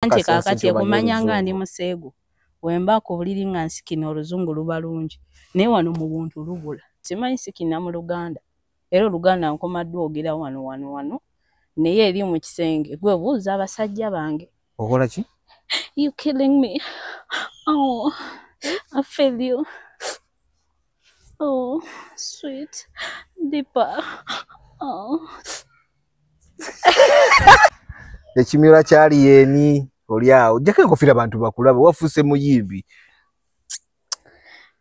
Ante kakati ekumanyanga ndi musego wemba ko buliri nga nsikina oluzungu lubalungi naye wano mu buntu lubula simanyi sikina mu Luganda era Luganda nkomaddwa ogera wano naye eri mu kisenge gwe buuza abasajja bange okola ki you killing me oh I feel you oh sweet deeper oh ekimira kyali yeni olyawo jjako enkofira abantu bakulaba wafuse muyimbi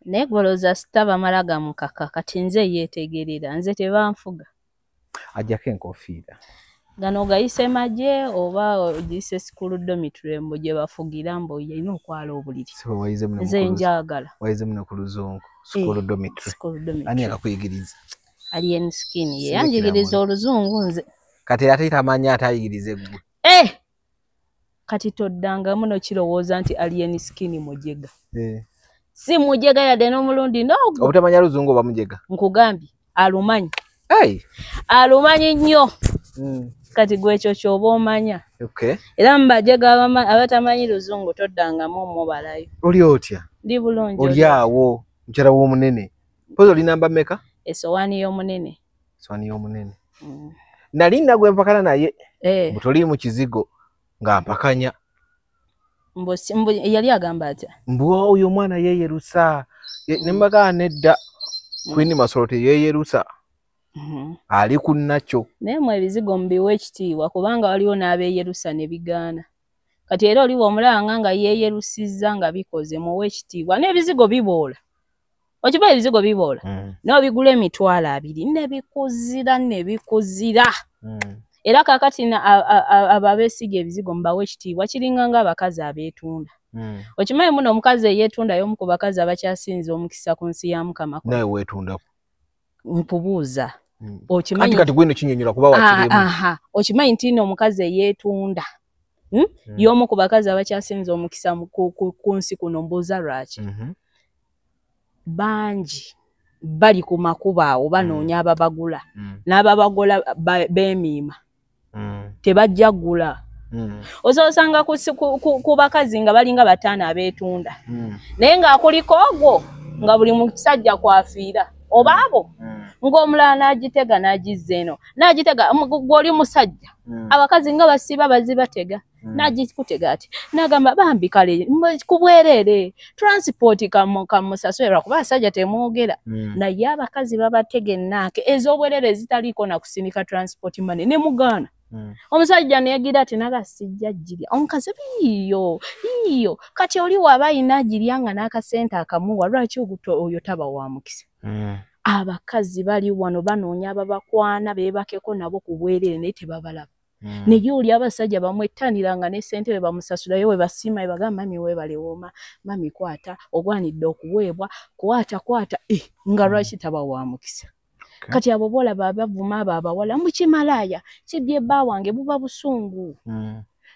negoloza staba malaga mukaka kati nze yetegerera nze tebanfuga ajjako enkofira gano gayise maje oba ogise sikulu dormitory mbo gye bafugira mbo yina okwala obuliri nze njagala waize muno ku luzungu sikulu dormitory ani akakuyigiriza alien skin ye yanjigiriza oluzungu nze kati ate tamanya atayigirize gwe kati toddanga muno kirowooza nti alien skin mujega si mujega yadde n'omulundi nogwo obutamanya luzungu oba mujega nkugambye alumanyi alumanyi nnyo kati gwekyo kyoba omanya era mubajega abatamanyi luzungu toddangamu omubalayo oli otya ndi bulungi oli awo mukyala w'omunene pozi oli namba mmeka esowaani y'omunene nali nagwe mpakana naye butoli mu kizigo nga mpakanya yali agamba atya mbwa oyo omwana yeyerusa nembagana nedda Queen Masolo teyeyerusa ali ku nakyo naye mu ebizigo mubiwa ekitiibwa kubanga waliwo n'abeeyerusa ne bigaana kati era oliwo omulanga nga yeeyerusizza nga bikoze muwe ekitiibwa n'ebizigo biboola okiba ebizigo biboola n'obigula $200 ne bikuzira era kakati abo abeesiga ebizigo mubawe ekitiibwa kiringa ng'abakazi abeetunda okimanyi muno omukazi eyeetunda y'omu ku bakazi abakyasinza omukisa ku nsi ya Mukama naye weetundaku nkubuuza okimanyi kati gwino kinyonyola kuba wakirimu okimanyi nti omukazi eyeetunda y'omu ku bakazi abakyasinza omukisa ku nsi kuno mbuuza lwaki bangi bali ku makubo awo banoonya ababagula n'ababagula beemiima tebajja ggula osanga ku bakazi nga balinga bataano abeetunda naye ng'akuliko ogwo nga buli musajja kwafiira oba abo ng'omulala n'agitega n'agizza eno n'agitega gw'oli musajja abakazi nga basiba bazibatega n'agikutega ati n'agamba bambi kale ku bwereere transport kamusasulirwa kuba abasajja temwogera naye abakazi babatega ennaake ez'obwereere ezitaliiko na kusinika transport money ne mugaana omusajja neyagira ati nagasijja jirya omukazi biyo kati oli waba ayina agirya nga n'akasente akamuwa lwaki oyo taba wa mukisa abakazi bali wano banoonya ababakwana beebakeko nabo ku bwereere naye tebabalaba naye oli abasajja bamwettaniranga ne ssente we bamusasulayo we basiima bagamba mami weebale wooma mami kwata ogwanidde okuweebwa kwata nga lwaki taba wa mukisa kati abo boolaba abavuma abo abawala mukimalaaya kibbye bba wange buba busungu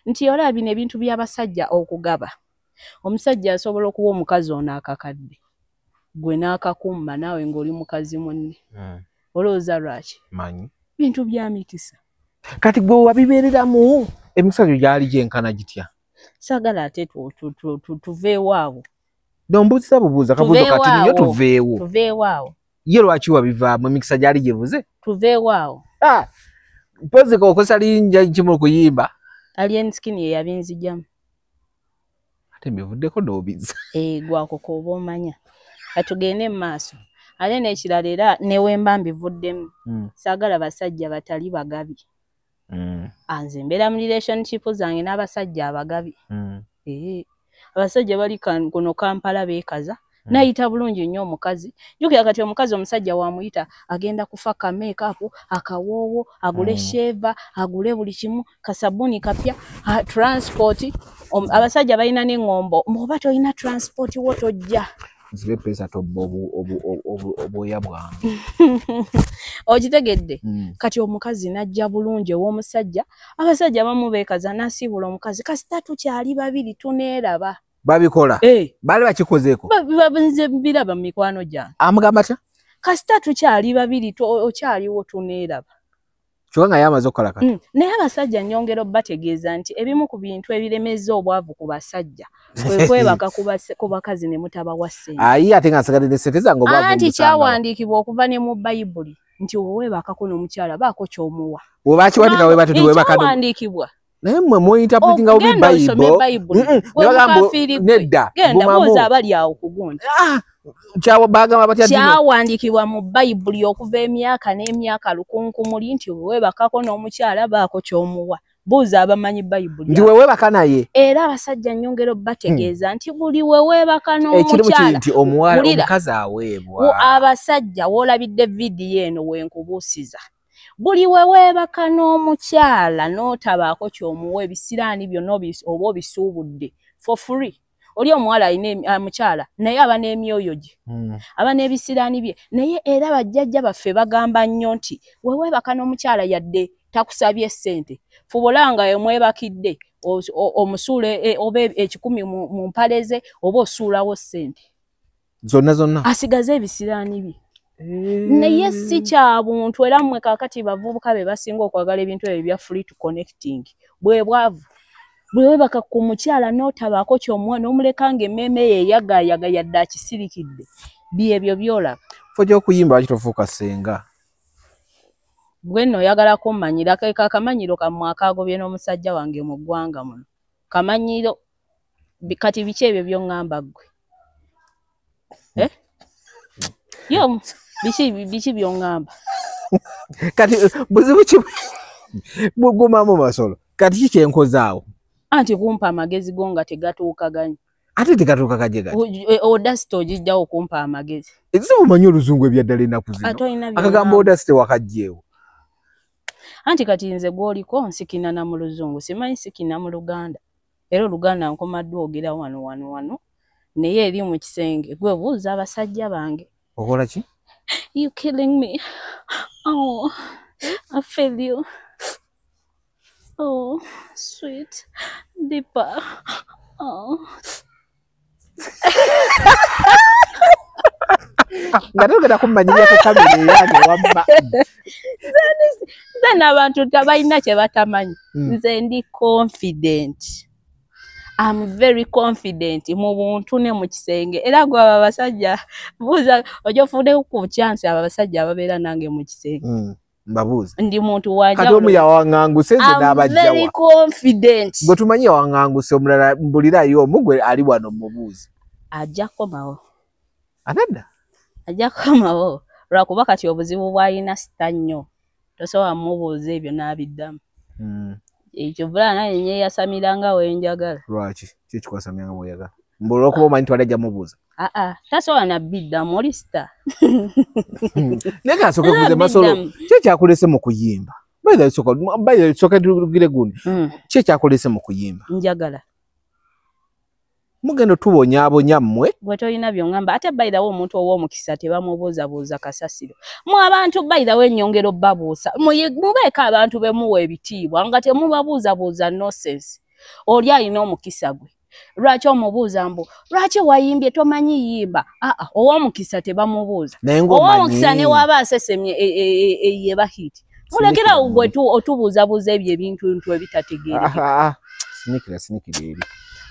nti olaba bino ebintu by'abasajja okugaba omusajja asobola okuwa omukazi ono akakadde gwe n'akakumma naawe ng'oli mukazi munne olowooza lwaki manyi bintu bya mikisa kati gwe wabibeereramu emikisa gyo gyali gyenkana gitya saagala ate tuveewo awo nombuuziza bubuuza kabuuzo kati niyo tuveewo awo ye lwaki wabivaamu emikisa gyali gyevuze tuveewo awo mpozi okozesa linnya kimu okuyimba alien skin ye yabinzijamu ate mbivuddeko n'obizza gwako kooba omanya atugende mu maaso ate n'ekirala era newemba mbivuddemu saagala basajja batali bagabi anze mbeera mu relationship zange n'abasajja abagabi abasajja bali kuno Kampala beekaza nayita bulungi nnyo omukazi jukira kati omukazi omusajja wamuyita agenda kufa ka make-up akawoowo agule sheva agule buli kimu kasabuni kapya transport abasajja balina n'eŋŋombo oba tolina transport wo tojja nzibe pesa obwoya bwange okitegedde kati omukazi najja bulungi ow'omusajja abasajja bamu beekaza n'asiibula omukazi kasita tukyali babiri tuneeraba babikola bali bakikozeeko nze biraba mu mikwano gyange amugamba ta kasita tukyali babiri okyaliwo tuneeraba Kyokka yamaze okukola kati. Naye abasajja nyongero bategeeza nti ebimu ku bintu ebiremeza obwavu ku basajja kwe kwebaka ku bakazi ne mutabawa ssente. Ayi ate nga nsagadde ssente zange obwavu. Anti kyawandiikibwa okuva ne mu Bayibuli nti weebakako n'omukyala baako ky'omuwa. Webakiwandika weebate tiweebaka. Kyawandiikibwa. Naye mmwe muinterpretinga obi Bayibuli. Nedda. Genda buuza abali awo ku gundi. Kyawandiikibwa mu Bayibuli okuva emyaka n'emyaka lukunkumuli nti weebakako n'omukyala baako ky'omuwa. Buuza abamanyi Bayibuli. Ndi weebaka naye. Era abasajja nyongero bategeeza nti buli weebaka n'omukyala. Nti omukazi aweebwa. Abasajja woolabidde vidiyo eno wenkubuusiza. Buli weebaka n'omukyala n'otabaako ky'omuwa ebisiraani byonna oba obisuubudde for free. Oli omuwala alina mukyala naye aba n'emyoyo gye. Aba n'ebisiraani bye. Naye era bajjajja baffe bagamba nnyo nti weebaka n'omukyala yadde takusabye ssente. Fubolanga emwebakidde omusuule oba ekikumi mu mpale ze oba osuulawo ssente. Zonna. Asigaze ebisiraani bye. Naye si kya buntu era mmwe kaakati bavubuka be basinga okwagala ebintu ebyo bya free to connecting. Bwe bwavu. Bwe weebaka ku mukyala n'otabaako ky'omuwa n'omuleka ng'emmeeme ye eyagaayaga yadde akisirikidde. Byebyo byolaba. Fo gy'okuyimba lwaki tofuuka ssenga? Gwe nno oyagala kummanyira kakamanyiro kammwe akaagobye n'omusajja wange mu ggwanga muno. Kamanyiro kati biki ebyo by'oŋŋamba ggwe? Yo biki by'oŋŋamba? Kati buzibu ki bugumamu masolo. Kati ki kyenkozaawo? Anti kumpa amagezi go nga tegatuukaganye. Ate tegatuukaganye gati. Odasite ogijjawo okumpa amagezi. Ekizibu omanyi oluzungu ebyaddala ennaku zino. Akagamba odasite wakajjeewo. Anti kati nze gw'oliko nsikinana mu luzungu simanyi sikina mu Luganda. Era Oluganda nkomaddwa ogera wano. Naye eri mu kisenge gwe buuza abasajja bange. Okola ki? You killing me. Oh, I feel you. Oh, sweet, deeper. Oh. Ngatogera kumanyira ko kabiri yange wamma. Zana abantu tabalina kye batamanyi. Nze ndi confident. I'm very confident mu buntu ne mu kisenge. Era gwe abasajja buuza ojofude ku chance abasajja ababeera nange mu kisenge. Mbabuuza. Ndi muntu wanja. Kati omu yawanganguse nze n'abajjawa. I'm very confident. Gwe tumanyi yawanganguse omulala mbulirayo omugwe ali wano mubuuzi. Ajja komawo. Anadda? Ajja komawo. Lwakuba kati obuzibu bwalina sita nnyo. Tosobola mubuuza ebyo n'abiddamu. Ekyo bulana yenye yasamiranga wenjagala. Lwaki? Kiki kwasamyanga mweyagala? Mbulira okuba omanyi twalajja mubuuza. Tasobola nabiddamu oli sita. Naye kasooka kubuuza masolo. Ki ekyakulese mu kuyimba? Bayira soka tugire gundi. Ki ekyakulese mu kuyimba? Njagala. Mugendo tubonyaabonya mmwe. Bwe tolina by'oŋŋamba ate bayirawo omuntu ow'omukisa tebamubuuzabuuza kasasiro. Mu abantu bayirawo ennyongero babuusa. Mubeeka abantu bemuwa ebitiibwa nga temubabuuzabuuza nonsense. Oli alina omukisa gwe. Lwaki omubuuza mbu lwaki wayimbye tomanyi yimba? Ow'omukisa tebamubuuza. Ow'omukisa ne waba asesemye yeba hit. Mulekera gwe otubuuzabuuza ebyo ebintu ebitategeereka. Sinikira eri.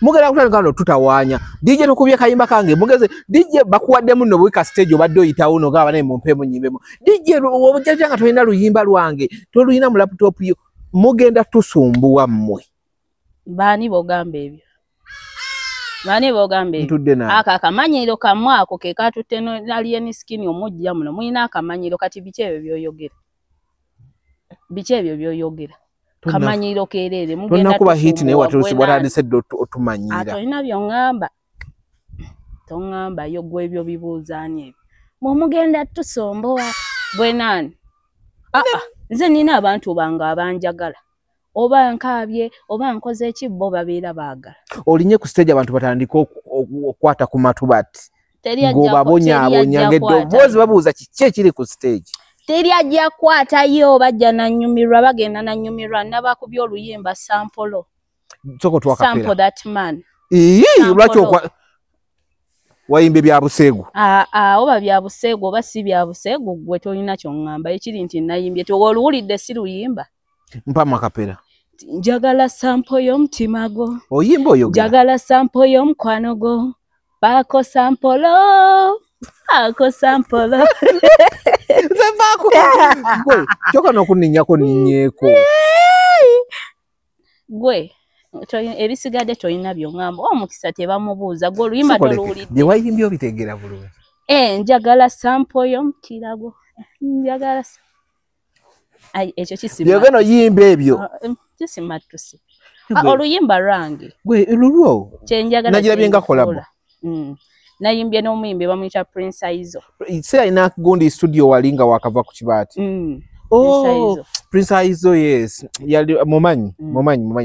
Mugera kutandika tutawaanya. DJ tukubye kayimba kange. Mugeze DJ bakuwaddemu no buwika stage obadde oyitawo no gaba naye mumpemu nyimbemu. DJ obujjanja nga tolina luyimba lwange. Toluyina mu laptop yo. Mugenda tusumbuwa mmwe. Baani bogamba ebyo. Baani bogamba ebyo. Ntudde na. Akamanyiro kamwe ako ke katutte alien skin omujja muno. Muyina akamanyiro kati biki ebyo byoyogera. Biki ebyo byoyogera. Kamanyiro kerere mugenda kuba hit ne watusi watandise otumanyira. Atolina by'oŋŋamba. Toŋŋamba yo gwe ebyo bibuuzaanye ebyo. Mugenda tusombowa bwe nani. Nze nina abantu bange abanjagala. Oba nkaabye oba nkoze ekibbo babeera baagala. Olinye ku stage abantu batandika okwata ku matu bati. Ng'obabonyaabonya ng'eddoboozi babuuza kiki ekiri ku stage. Teri ajja kwatayo bajja na nyumirwa bagenda na nyumirwa nabakubye oluyimba sampolo. Soko twakapera. Sample that man. Lwaki wayimbe bya Busegu oba bya Busegu oba si bya Busegu gwe tolina kyongamba ekiri nti nayimbye to oluwulidde si luyimba mpa makapera njagala sample y'omutima gwo oyimba oyogera njagala sample y'omukwano gwo baako sampolo Zebako gwe choka nokuninyako ninyeko gwe ebisigadde toyina byongamba omukisa tebamubuuza gwe oluyimba toluwulidde bye wayimbye obitegera bulungi njagala sample y'omukira gwo njagala ekyo kisima byogeno yimba ebyo kisima tusi oluyimba lwange gwe lulwo kyenjagala nagira byenga kolabo nayimbye n'omuyimbi bamuyita Prince Aizo se alina gundi studio walinga wakava ku Kibaati Prince Aizo yes yali mumanyi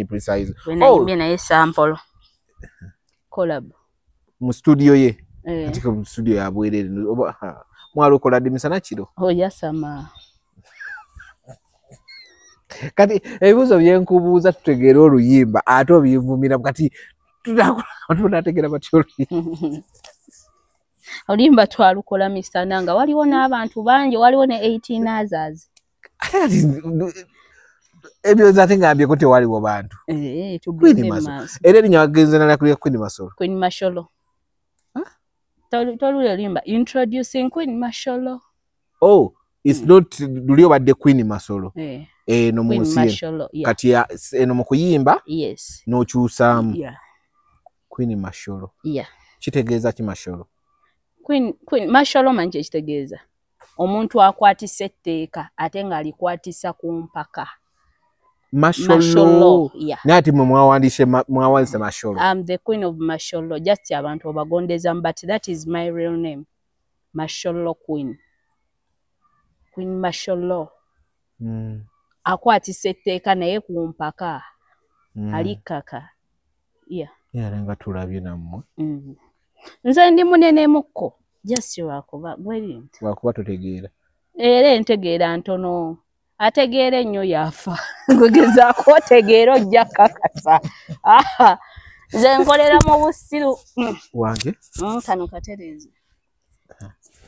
Prince Aizo nayimbye naye sample collab mu studio ye katika mu studio ya bwerere mwalo kola dimisana kiro yasama kati ebibuzo byenkubuuza tutegeera oluyimba ate obivumira kati tunategera batyo oluyimba twalukola misana nga waliwo n'abantu bangi waliwo ne 18 others ebyo zate ngambye ko tewaliwo bantu era erinnya wagenze nala kuli Queen Masholo tolule oluyimba introducing Queen Masholo it's not luli obadde Queen Masolo no munsi kati eno mu kuyimba n'okyusaamu Queen Masholo kitegeeza ki Masholo Queen Masholo manje kitegeeza omuntu akwatisa etteeka ate ng'alikwatisa ku mpaka Masholo nati mwawandise Masholo I'm the Queen of Masholo just abantu obagondeza but that is my real name Masholo Queen Masholo akwatisa etteeka naye ku mpaka alikaka nga tulabye nammwe nze ndi munene mukko just wakuba bwerinti wakuba totegeera era entegeera ntono ategeera ennyo yafa ngegezaako otegeera ojja kakasa nze nkolera mu busiru wange kano katerezi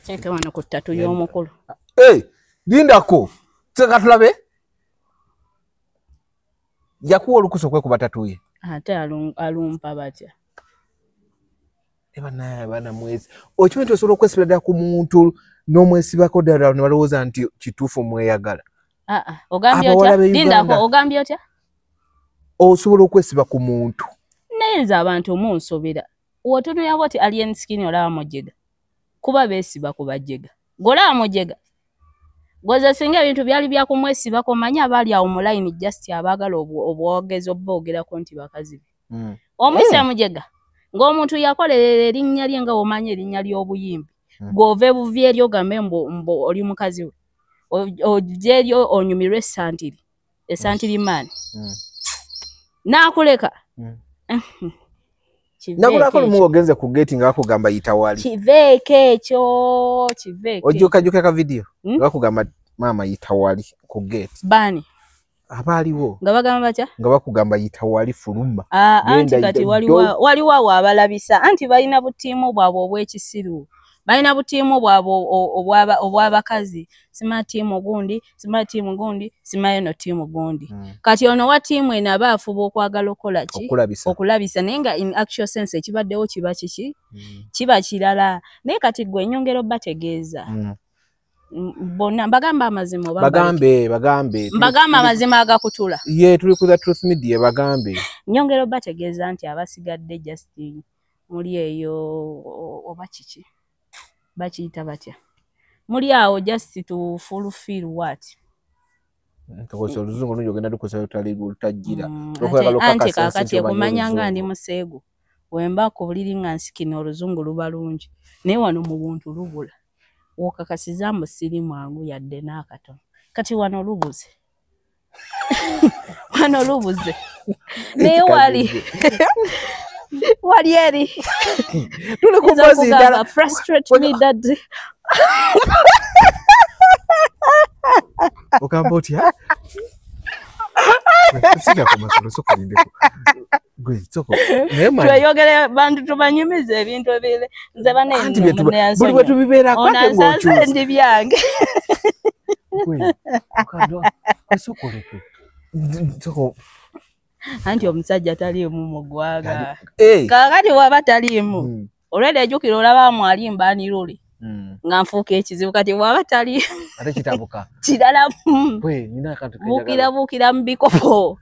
teeke wano ku ttatu y'omukulu lindako seka tulabe yakuwa olukusa okwekuba tatuye ate alumpa batya bana mwezi okimanyi osobola okwesibira ddala ku muntu n'omwesibako ddala ne balowooza nti kituufu mweyagala ogambye otya lindako ogambye otya osobola okwesiba ku muntu naye nze abantu munsobera wotunulira bwoti alien skin olaba mujega kuba beesiba ku bajega golaba mujega goza singa ebintu byali byakumwesibako manya abaali awo mu line just abaagala obwogezi obbogerako nti bakazi omwisa mujega ng'omuntu yakolerera erinnya lye nga omanya erinnya ly'obuyimbi gw'ove buvi eri ogambe mbo oli mukazi we ojje eri onyumirwe esantiri maani n'akuleka nakulako lumu ogenze ku gate nga bakugamba yita wali kiveeke ekyo kiveeke ojjuka ka video bakugamba maama yita wali ku gate bani abaaliwo nga bagamba batya nga bakugamba yita wali fulumba anti kati waliwo awo abalabisa anti balina butiimu bwabwe obw'ekisiru balina butiimu bwabwe obw'abakazi sima tiimu gundi sima tiimu gundi sima eno tiimu gundi kati ono wa tiimu eno aba afuba okwagala okola ki okulabisa naye nga in actual sense ekibaddewo kiba kiki kiba kirala naye kati gwe ennyongero bategeeza bonna mbagamba amazima bagambe mbagamba amazima agakutula tuli ku Truth Media bagambe nnyongero bategeeza nti abasigadde just muli eyo oba kiki bakiyita batya muli awo just to fulfill what ntokosa oluzungu olungi ogenda lukosa lutali lutajjira anti kakati okumanya nga ndi museegu wemba ku buliri nga nsikina oluzungu luba lungi naye wano mu buntu lubula okakasiza musiri mwangu yadde n'akatono kati wano lubuze wano lubuze naye wali eri tuli ku bozi ndala frustrate me that okamba otya Sija kwa masolo soko ndeko. Gwe soko. Nema. Twayogere bantu tubanyumize ebintu ebile. Nze bane ndo. Buli wetu bibera kwate ngochu. Ona ndi byange. Gwe. Kando. Soko leke. Soko. Anti omusajja taliimu mu ggwaga. Kakati waba taliimu. Olwedde ejjukira olaba mwali mbaniruli. Nga nfuuka ekizibu kati waba tali. Ate kitabuka. Kirala. Gwe nina kantu buukira mu bikopo.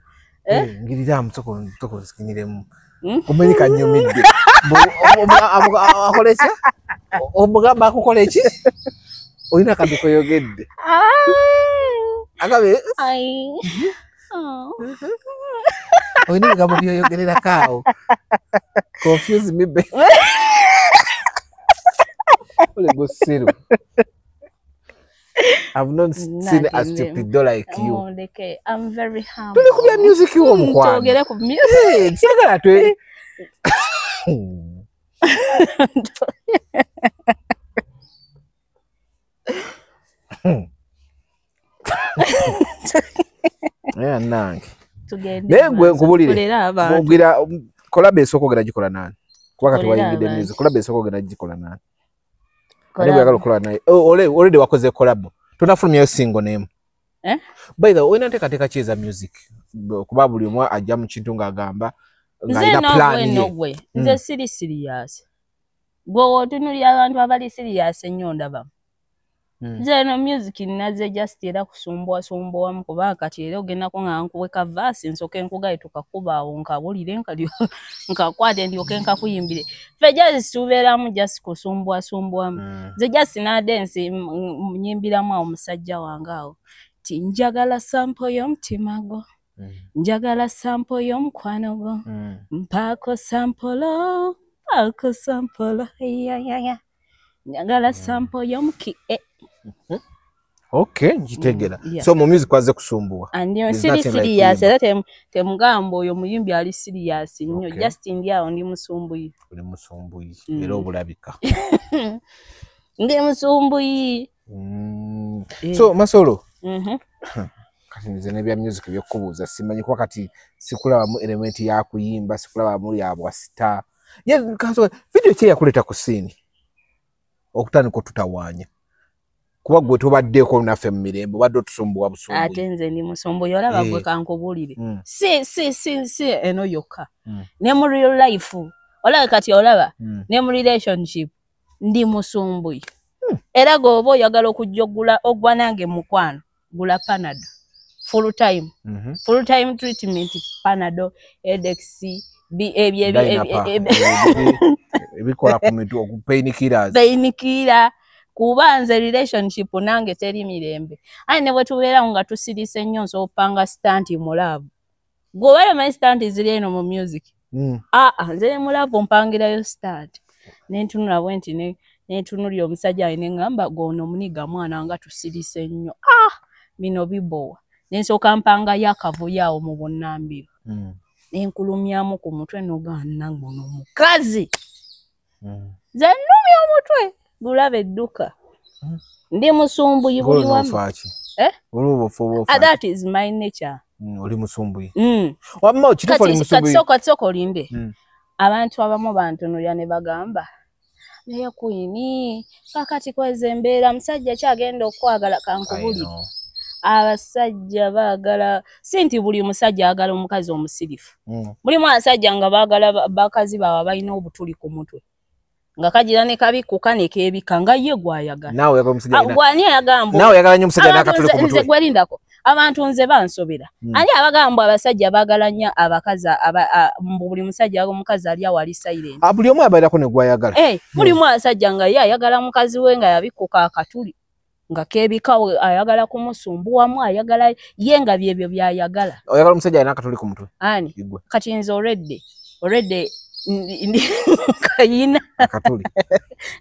Ngirira mutoko zikinyiremu. Kumenyeka nyumidde. Akoleki? Omugamba akukola eki? Olina kantu koyogedde. Agabe. Ai. Olina bigambo byoyogerera kaawo. Confuse me be. Ole go zero. I've not seen a stupid doll like you. Oh, okay. I'm very humble. Tuli kubya music wo mukwana. Togere ku music. Sagala twe. Yeah, nange. Tugende. Gwe nkubulire. Mugira collab esoko gera gikola nani? Kuba kati wayingide music. Collab esoko gera gikola nani? Ani bwagala kola naye. Already wakoze collab. Tunafulumya single name. By the way, teka chiza music. Kuba buli omwa ajja mu kintu ng'agamba ng'alina plan ye. Nze siri serious. Gwe otunuli abantu abali serious ennyo ndaba. Nze no music naze just era kusumbwa mu kuba kati era ogenda ko nga nkuweka verse nsoke nkugaye tukakuba awo nkabulire nkali nkakwate ndyoke nkakuyimbire. Fe just tubeeramu just kusumbwa. Nze just na dance nyimbiramu awo musajja wange awo. Njagala sample y'omutima gwo. Njagala sample y'omukwano gwo. Mpaako sample. Yeah. Njagala sample y'omuki. Okay, njitegera. So mu music waze kusumbua. And serious era temugambo oyo muyimbi ali serious nnyo. Just ndi awo ndi musumbuyi. Uli musumbuyi. Era obulabika. Ndi musumbuyi. So Masolo. Kati nze nebya music byokubuuza simanyi kwa kati sikulaba mu element ya kuyimba sikulaba mu ya bwa star. Ye kaso video kye yakuleta ku scene. Okutani ko tutawanya. Kuba gwe tobaddeko naffe mu mirembe badde tusumbuwa busumbuyi. Ate nze ndi musumbuyi olaba gwe kankubulire. Si eno yokka. Ne mu real life. Olaba kati olaba. Ne mu relationship ndi musumbuyi. Era gobo oyagala okujjogula ogwa nange mukwano gula Panado full time treatment Panado Edex ebikola ku mitu okupainkillers painkiller kubanze relationship nange teri mirembe ayi ne bwetubeera nga tusirise nnyo so opanga stunt mu love gobale my stunt ziri eno mu music nze mu love mpangirayo stunt nentunula bwenti netunuli omusajja ayine ngamba gono muniga mwana nga tusirise nnyo bino bibowa nensoka mpanga yakavuyawo mu bonnambiro nenkulumyamu ku mutwe nogana ngono mukazi zanumya omutwe gulabe edduka ndi musumbuyi buli wamu that is my nature oli musumbuyi wamma kitufu oli musumbuyi kati soko linde abantu abamu bantunulya ne bagamba naye kuyini kakati kweze embeera musajja kyagenda okwagala kankubulire abasajja baagala sinti buli musajja agala omukazi omusirifu mulimu abasajja nga baagala bakazi baabwe balina obutuli ku mutwe nga kagira ne kabikuka ne keebika nga ye gwayagala nawe oyagala omusajja gwani ayagamba nawe oyagala nnyo omusajja n'akatuli ku mutwe nze gwelindako abantu nze bansobera ani abagamba abasajja baagala nnyo abakazi buli musajja omukazi ali awali silent buli omu abairako ne gwayagala mulimu abasajja nga ye ayagala mukazi we nga yabikuka akatuli nga keebikawe ayagala kumusumbuwamu ayagala ye nga byebyo byayagala oyagala omusajja alina akatuli ku mutwe ani kati nze already ndi kayina akatuli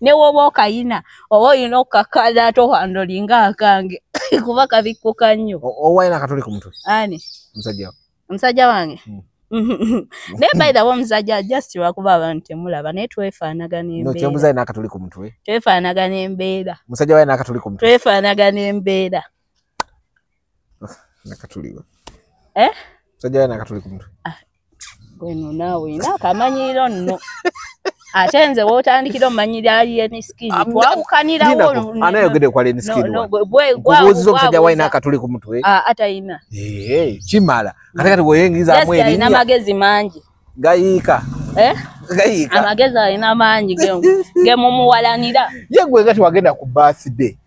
ne woba okayina oba olina okakala tohandolinga akange kuba kabikuka nnyo owalina akatuli ku mutwe ani omusajja wange naye by the way omusajja just lwakuba abantu temulaba naye twefaanagana embeera kyembuza alina akatuli ku mutwe twefaanagana embeera musajja we alina akatuli ku mutwe twefaanagana embeera nakatuli we Musajja na katuli ku mutwe. Gweno nawe ina kamanyiro nno. Ate nze wotandikira omanyira ali eni skin. Twawukanirawo. Anayogede kwa eni skin. Kubuuziza omusajja wa ina katuli ku mutwe. Ata ina. Kimala. Kati bweyingiza mu eri. Ina magezi mangi. Gayiika. Gayiika. Amagezi alina mangi ge mumuwalanira. Ye gwe gati wagenda ku birthday.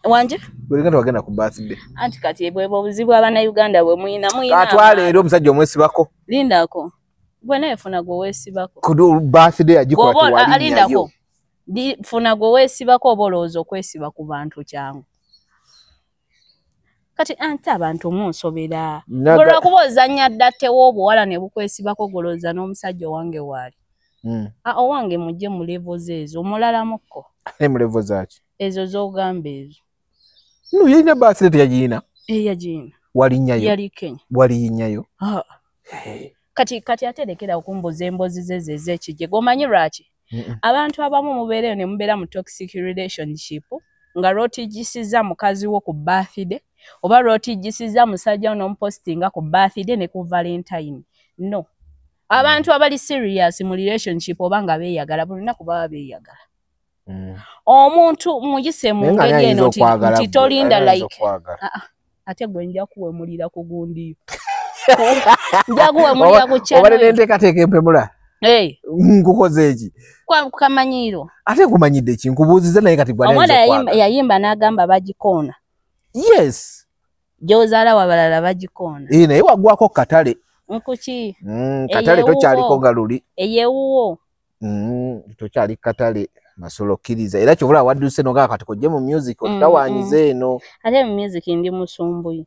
Wanje? Gwe gati wagenda ku birthday. Anti kati ebwebo obuzibu abana Uganda bwe muina. Atwale ero omusajja omwesibako. Lindako. Gwe naye funa gwe weesibako. Kudu birthday agikola tewali. Alindako. Funa gwe weesibako obolooza okwesiba ku bantu kyangu. Kati ante abantu munsobera. Golwa kubozanya ddate w'obuwala ne bukwesibako golooza n'omusajja wange waali. Owange mujje mu levels ezo omulala mukko. Ne mu levels zaki? Ezo z'ogamba ezo. No yalina birthday teyagina. Yagina. Walinnyayo. Yali Kenya. Walinnyayo. Kati aterekera okumbuza embozi ze ez'ekijje. Gomanyi lwaki? Abantu abamu mubeereyo ne mubeera mu toxic relationship nga lw'otigisiza mukazi wo ku birthday oba lw'otigisiza musajja n'omupostinga ku birthday ne ku Valentine. No. Abantu abali serious mu relationship oba nga beeyagala buli lunaku baba beeyagala. Omuntu muyise mu ngeri eno nti tolinda like. Ate gwe nja kuwemulira ku gundi. Nja kuwemulira ku channel. Obale nteekateeka empemula. Nkukoze eki. Kwa kamanyiro. Ate kumanyidde ki nkubuuziza naye kati gwana nzo kwa. Omwana yayimba n'agamba bagikoona. Yes. Jozaala wabalala bagikoona. Naye wagwako katale. Nkuki. Katale tokyaliko galuli. Eyewuwo. Tokyali katale. Masolo kiriza era kyobula wadduse no kati kojje mu music otawanyize eno. Ate mu music ndi musumbuyi.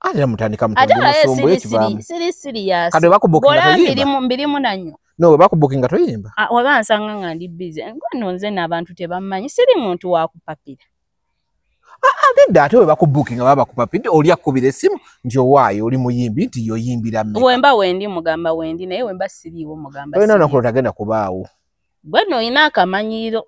Ate mutandika mutonde musumbuyi kibamu. Siri serious. Kade bakubukinga toyimba. Mbirimu nanyo. No bakubukinga toyimba. Wabansanga nga ndi busy. Ngono nze n'abantu tebamanyi siri muntu wa kupapira. Nda ate bakubukinga baba kupapira oli akubira esimu njo waayo oli muyimbi nti yoyimbira mme. Wemba wendi mugamba wendi naye wemba siriwo mugamba. Wena nakutagenda kubaawo. Gweno oyina akamanyiro.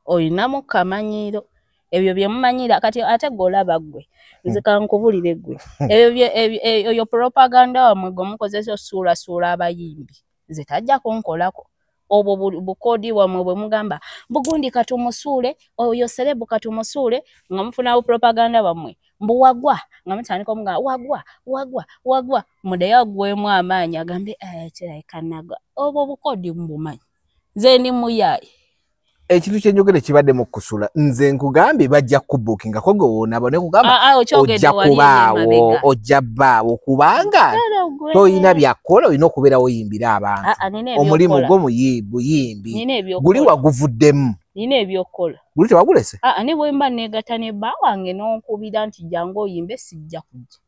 Oyinamu kamanyiro. Ebyo bye mumanyira kati ate golaba gwe. Nze kankubulire gwe. Ebyo propaganda wamwe gomukozesa suula abayimbi. Nze tajja kunkolako. Obwo bukodi wamwe bwe mugamba bugundi katumusuule oyo celebu katumusuule nga mufunawo propaganda wamwe mbuwagwa nga mutandika omugamba wagwa mudeya gwemu amaanyi agambe kiraikanaga obwo bukodi mbumanyi nze ndi muyayi ekintu kyenjogere kibadde mu kusula nze nkugambye bajja kubukinga kogo wona abone kugamba ojja kubaawo ojja bbaawo kubanga toyina byakola olina okubeera woyimbira abantu omulimu gwo muyimbi guli waguvuddemu nina ebyokola guli tewagulese ne bwemba negata ne bba wange n'onkubira nti jangu oyimbe sijja kujja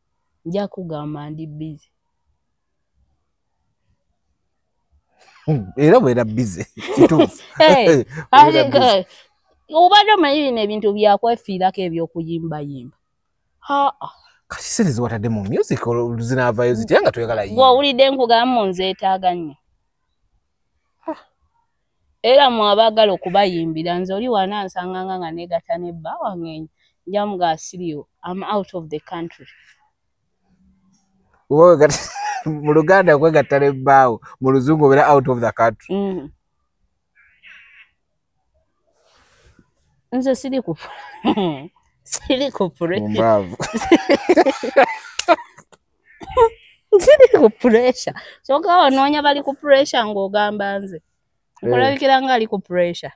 nja kugamba ndi busy era bwera busy kituufu obadde omanyi ebintu byakwefiirako ebyokuyimba kati sente ziwatadde mu music zinaavayo zitya nga toyagala yimba bw'owulidde nkugamba nzeetaaga nnyo era mwabagala okubayimbira nze oli wana nsanganga nga negata ne bba wange njamuga siriyo I'm out of the country mu Luganda kwegatta ne bbaawo mu Luzungu obeera out of the country nze siri ku pressure soka wanoonya bali ku pressure ng'ogamba nze nkulabikira nga ali ku pressure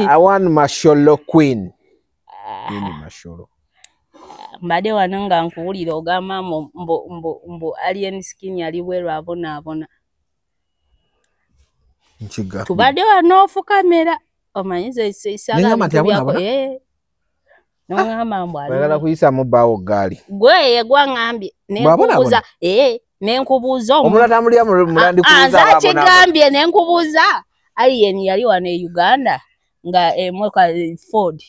Awan Masholo Queen Masholo mbadde wano nga nkuwulira ogamba mbu alien skin yali bweru abonaabona tubadde wano ofukamera omanyiza nongamba mbwagala kuyisamu bbaawo gaali gweye gwaŋŋambye nenkubuuza nenkubuuza omulatambulira mulandikubuuza kigambye nenkubuuza alien yali wano e Uganda nga emweka Ford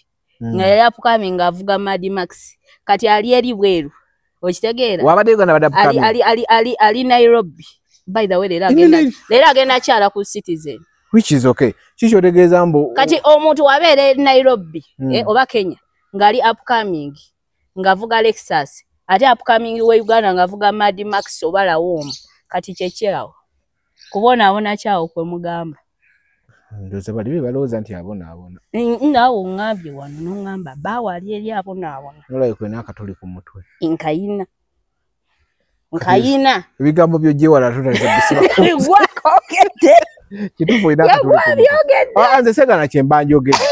nga yali apukami nga avuga Mad Max kati ali eri bweru okitegeera wabadde Uganda badde ali Nairobi by the way leero agenda kyala ku Citizen which is okay. Chicho tegeza mbo kati omuntu wabere Nairobi oba Kenya ngali upcoming ngavuga Lexus ate upcoming we Uganda ngavuga Mad Max obala wom kati checheawo kubona chao kwe mugamba ndoze bali baloza nti abona nawo ngambye wano nongamba bawa ali abona nolaye kwe nakatoli ku mutwe nkayina bigambo byoje wala tutazibisiba gwakogete kitufu inakatoli anze sega na chembanjo gete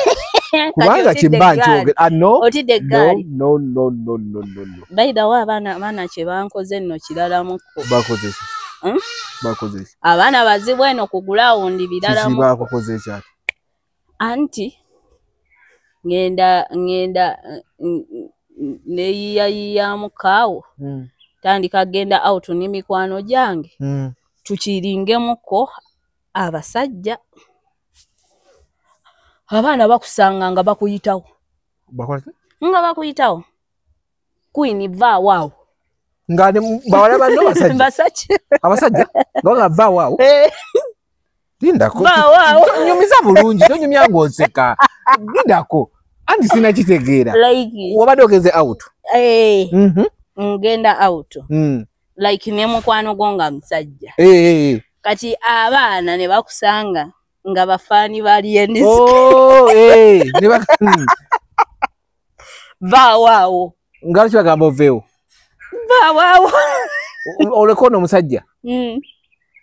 kubanga chembanjo no baida wa bana chebankoze nno kirala muko bakoze abana bazibwe eno kugula undi bidala muko bakoze cyane anti ngenda neyiya mukawo tandika genda out ni mikwano jange tukiringe muko abasajja abana bakusanga nga bakuyitawo Queen va wao ngane bawala bano basajja abasajja ngoga va wao lindako nyumiza bulungi tonyumya ngonseka lindako andi sina kitegeera like wabadogeze out ngenda out like ne mukwano gonga msajja kati abana ne bakusanga nga bafani bali endisi ne bakani va wao ngalicho bagamba oveo va wao olekono musajja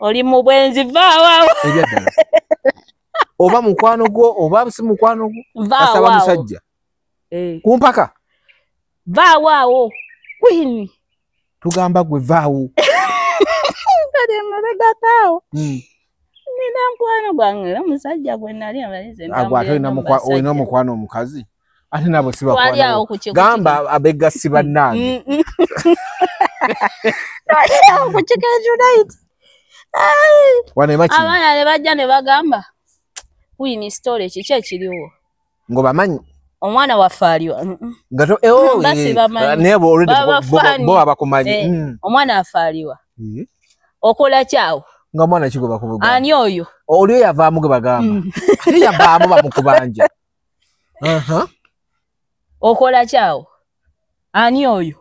oli mu bwenzi va wao oba mukwano gwo oba si mukwano gwo asaba musajja kumpaka va wao Queen tugamba gwe vaawo kale mabega tao nina mukwano gwange musajja gwe nali abalize olina mukwano omukazi ate nabo siba kwano gamba abega siba nange kuchikeju night wane machi abana ne bajja ne bagamba Queen story kiche kiriwo ngo bamanyi omwana wafaliwa ngato nebo already bo abakumanyi omwana afaliwa okola chao nga mwana kigoba kubuga ani oyo oliyo yavaamu ge bagamba ate yavaamu bamukubanja okola chao ani oyo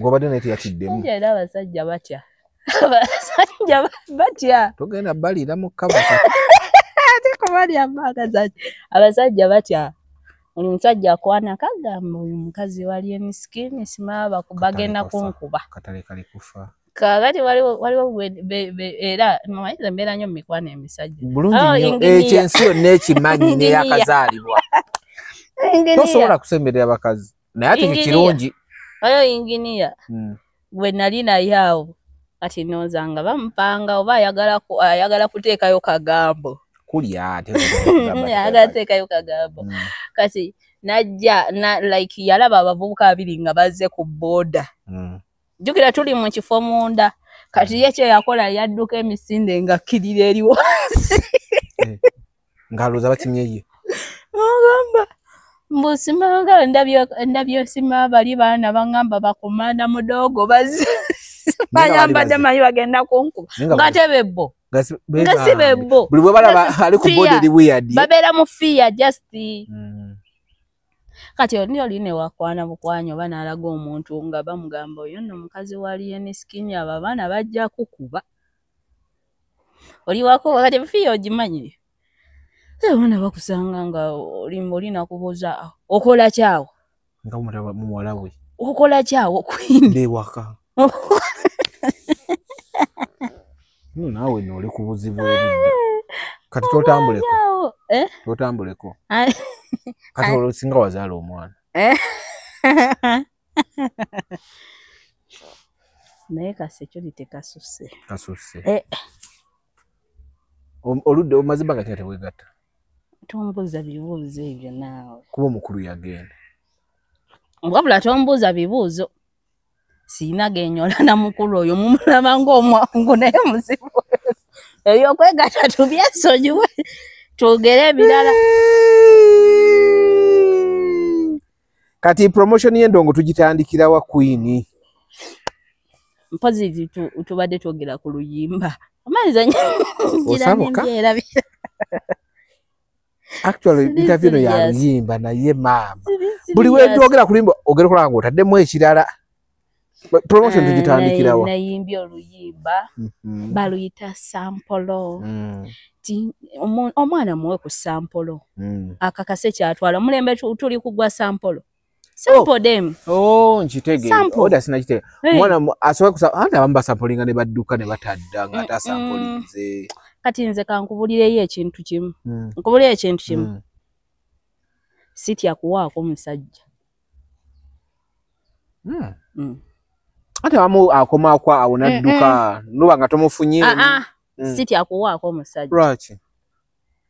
ngobade neti yatiddemu njera abasajja batya togenda balira mu kaba teko bali amaka zati abasajja batya omusajja akwana kagamba uyu mukazi wali emiskini simaba kubagenda kunkuba katale kali kufa kagati waliwo era mwayize mbera nnyo mikwana emisajja bulungi ekyensiyo nekimanyi ne yakazaalibwa tosobola kusemberera abakazi naye ate kirungi ayo inginiya bwe nali naye awo kati nozanga bampanga oba ayagala kuteekayo kagambo kulya ate agateekayo kagambo kati najja like yalaba abavubuka abiri nga bazze ku boda jukira tuli mu kifo munda kati yekye yakola yadduka emisinde nga kirira eriwo ngaloza bakimyeye ngamba mbusimanga ndabyo sima bali bana bangamba bakomanda mudogo bazi banyamba dama bagenda kunku ngatebebbo ngasibebbo buli bwe balaba ali ku boda eri weird babera mu fear just kati ndio line wakwana bukwanyo bana alaga omuntu nga bamugamba oyo nno mukazi wali ene skin aba bana bajja kukuba oli wako kati fear ogimanyi bana bakusanga nga oli nakubuza okola kyawo nga muwala we okola kyawo Queen de waka nawe noli kubuzibu kati totambuleko kati olusinga wazaala omwana naye kasekyo tekasusse oludde omazima gati tewegatta tombuuza bibuuzo ebyo naawe kuba omukulu yagenda wabula tombuuza bibuuzo siina genyola na mukulu oyo mumulaba ng'omwangu naye muzibu ebyokwegatta tubyesonyiwe twogere ebirala kati promotion y'endongo tugitandikira wa Queen mpozi tubadde twogera ku luyimba amanza ngira nimbyera actually interview no ya luyimba naye mama buli we twogera ku luyimba ogera kulango taddemu ekirala promotion tugitandikirawa nayimbye oluyimba baluyita sampolo omwana muwe ku sampolo akakase kyatwala mulembe tuli kugwa sampolo sample dem nchitege oda sina chitege mwana asowe kusa anda bamba samplinga ne badduka ne batadda nga ata samplize kati nze kankubulireyo ekintu kimu nkubulire ekintu kimu siti akuwaako musajja ate wamu akoma kwa awonadduka nuba nga tomufunye siti akuwaako musajja right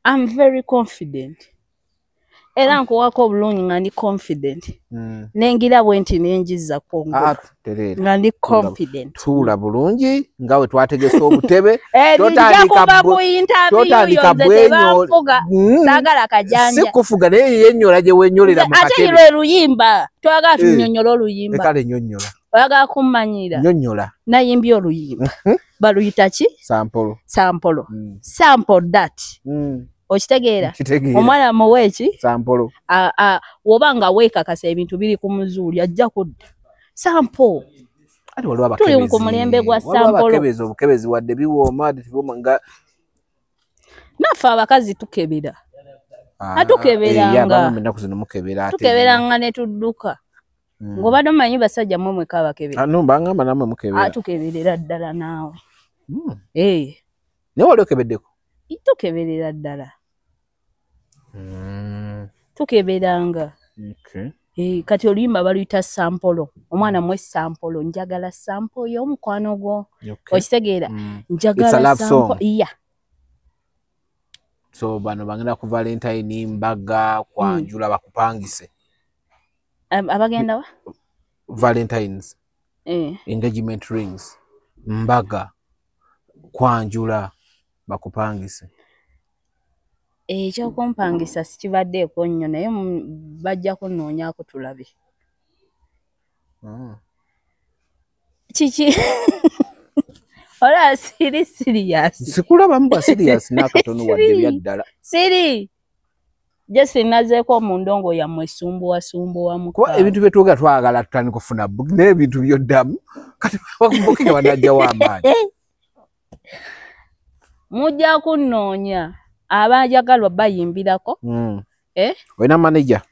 I'm very confident era nkuwaako obulungi nga ndi confident nengira bwenti nenjiza kongo nga ndi confident tula bulungi ngawe twategesa obutebe totandika bwenyo sagala kajanja sikufuga naye yenyola gye wenyolera mu katebe ate lwe luyimba twagala tunyonyola oluyimba kale nyonyola oyagala kummanyira nyonyola nayimbye oluyimba baluyita ki sampolo sample that okitegeera omwana muweeki sampolo wobanga weekakasa ebintu biri ku muzuuli ajja kudda sample tuli ku mulembe gwa sampolo obukebezi wadde biwooma nga naffe abakazi tukebera atukeberanga ne tudduka ng'obadde omanyi basajja mmwe mweka abakebera tukeberera ddala naawe naye wali okebeddeko tukeberera ddala tukeberanga kati oluyimba baluyita sampolo omwana mwe sampolo njagala sampo y'omukwano gwo okitegeera njagala sampo so bano bagenda ku Valentine mbaga kwanjula bakupangise abagenda wa Valentines engagement rings mbaga kwanjula bakupangise ekyokumpangisa sikibaddeeko nnyo naye bajja kunoonyaako tulabe kiki ola siri serious sikulabamu ba serious n'akatono wadde byaddala siri jesi nazeeko mu ndongo yammwe sumbuwa kuba ebintu bye twogera twagala tutandika kufuna naye ebintu byoddamu kati bakubukinga banajja w'amaanyi mujja kunoonya abajagalwa bayimbirako olina manager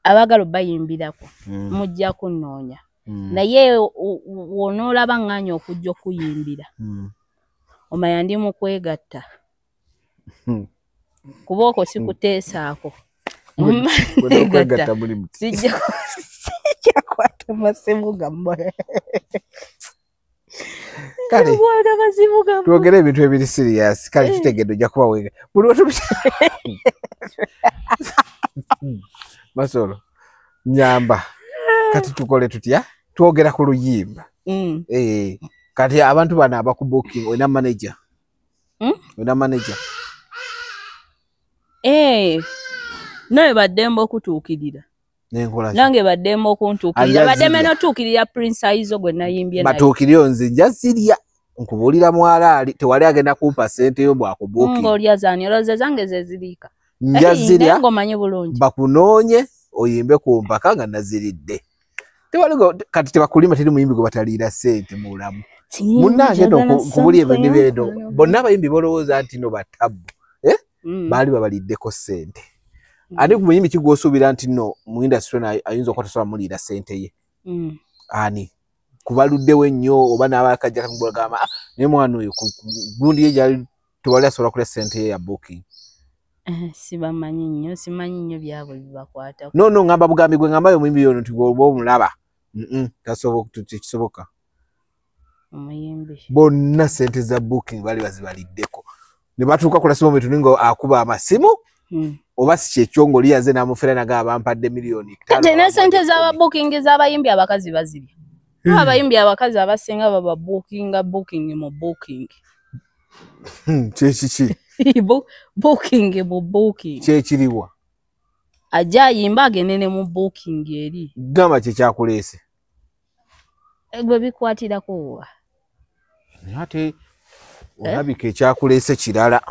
abagalwa bayimbirako mujja kunoonya naye wonoolaba nganya okujja okuyimbira omanya ndi mu kwegatta kuba okwo sikuteesaako sijjakwata masimu gammwe kale twogere ebintu ebiri serious kale kitegedde ojja kuba wega buli Masolo nyamba kati tukole tutya twogera ku luyimba kati abantu bana abakubuking olina manager naye baddembe okutuukirira nange baddembe okuntuukirira baddembe notuukirira Prince Aizo gwe nayimbye naye batuukiryo nze nja zirya nkubuulira mwalaali tewali agenda kumpa ssente yo bwakubuuking ng'olya zaani olowooza zange ze ziriika nja zirya ngomanyi bulungi bakunoonye oyimbe ku mpaka nga naziridde kati tebakulima teri muyimbi gwe bataliira ssente mu bulamu munnange nkubuli ebyo nibyedo bonna abayimbi bolowooza nti no batabbu baali babaliddeko ssente ate ku muyimbi kigwosuubira nti no mu industry ayinza okuba tasobola muliira ssente ye ani kubaluddewo ennyo oba n'abakajja kamugamba naye mwana oyo gundi ye gyali tewali asobola kulya ssente ye ya booking simanyi nnyo byabwe bibakwatako no ngamba bugambi gwe ngambayo omuyimbi yono nti oba omulaba tekisoboka omuyimbi bonna ssente za booking bali bazibaliddeko ne batuuka ku lasimu betu ninga akuba amasimu oba si kyekyo ng'oli yaze n'amufera naga bampadde miliyoni kati ne ssente z'aba booking z'abayimbi abakazi bazirya abayimbi abakazi abasinga baba booking mu booking kyekiki booking mu booking kyekiriwa ajja ayimba agende ne mu booking eri gamba kyekyakuleese Gwe bikwatira kuwa. Ate olabika ekyakuleese kirala.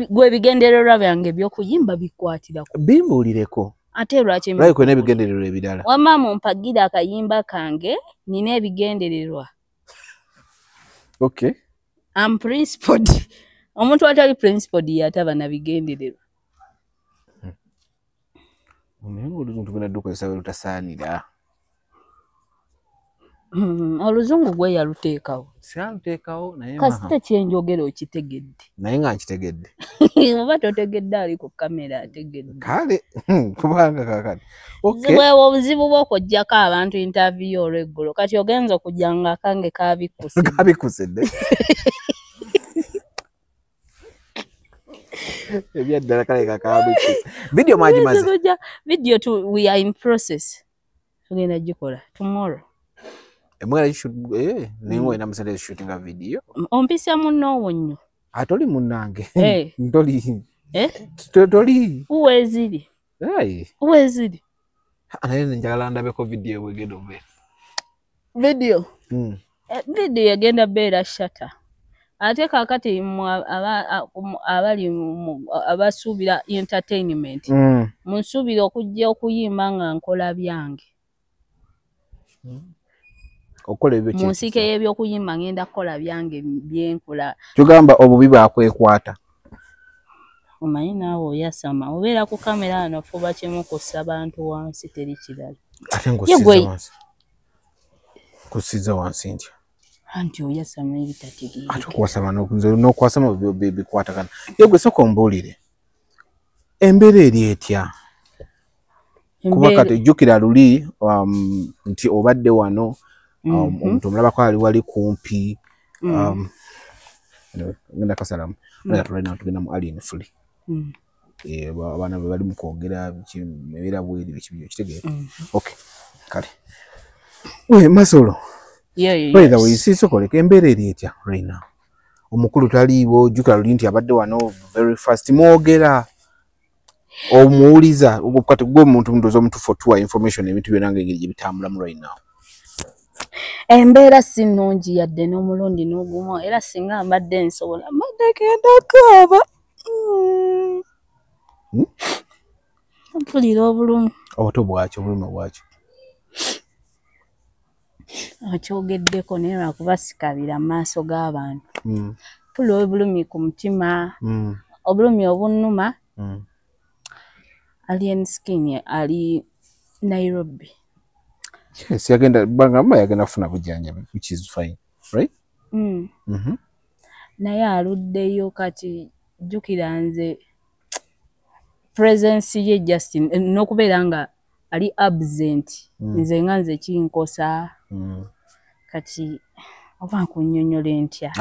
Gwe bigendererwa byange by'okuyimba bikwatira ku. Bimbuulireko. Ate lwaki lwaki kwena ebigendererwa ebirala? Wamma mumpagira akayimba kange nina ebigendererwa. Okay. I'm principled. Omuntu atali principled yataba na bigendererwa. Oluzungu tugenda dukozesa bwe lutasaanira. Oluzungu gwe yaluteekawo. Siyaluteekawo naye kasita kyenjogera okitegedde. Naye nga nkitegedde. Oba totegedde ali ku kamera ategedde. Kale kubanga kakati. Okay. Bwewo obuzibu bw'okuggyako abantu interview olw'eggulo kati ogenza okujjanga akange kabikusse. Kabikusedde. Ebyaddala kale kakabikusse. Video majimaze. Video we are in process. Tugenda gikola tomorrow. Emwera shoot ningo ina musende shooting a video. Ompisa munno wonnyo. Atoli munnange. Ntoli. Toli. Uweziri. Uweziri. Anaye njagala ndabeko video bwegendo mbe. Video. Video yagenda beera shata. Ate kakati abali abasuubira entertainment. Munsuubira okujja okuyimba nga nkola byange. Okola ebyo ki? Musike y'ebyokuyimba ngenda kukola byange byenkola. Tugamba obubi bwakwekwata. Omanyi naawe oyasama. Obeera ku kamera ano fuba kimu kussa abantu wansi teri kirala. Ate ngusiza wansi. Kusiza wansi ntya. Anti oyasama ebitategeera. Ate okwasama n'okwasama bikwatagana. Yegwe soko mbuulire. Embeera eri etya? Kuba kati jjukira luli nti obadde wano omuntu omulabako ali wali kumpi ngenda kasalamu nga tulina tugenda mu alien free abana bali mu kwogera ebibeera bweri bikibyo kitegeera. Okay kale we Masolo by the way sisokoleka embeera eri etya right now omukulu taliiwo jjukira luli nti abadde wano very fast mwogera omuuliza kati gwe omuntu ndoza omuntu for tour information ebintu byonna ng'engeri gye bitambulamu right now. Embeera si nnungi yadde n'omulundi n'ogumu era singa mbadde nsobola mbadde genda kaaba. Mpulira obulumi. Obuto bwaki obulumi bwaki? Okyogeddeko naye lwakuba sikabira mu maaso g'abantu. Mpulira obulumi ku mutima. Obulumi obunnuma. Alien Skin ali Nairobi. Yes, yagenda bangamba yagenda kufuna bujjanjabi which is fine, right? Naye aluddeyo kati jjukira nze presence ye Justin n'okubeera nga ali absent nze nga nze kinkosa kati oba nkunnyonnyole ntya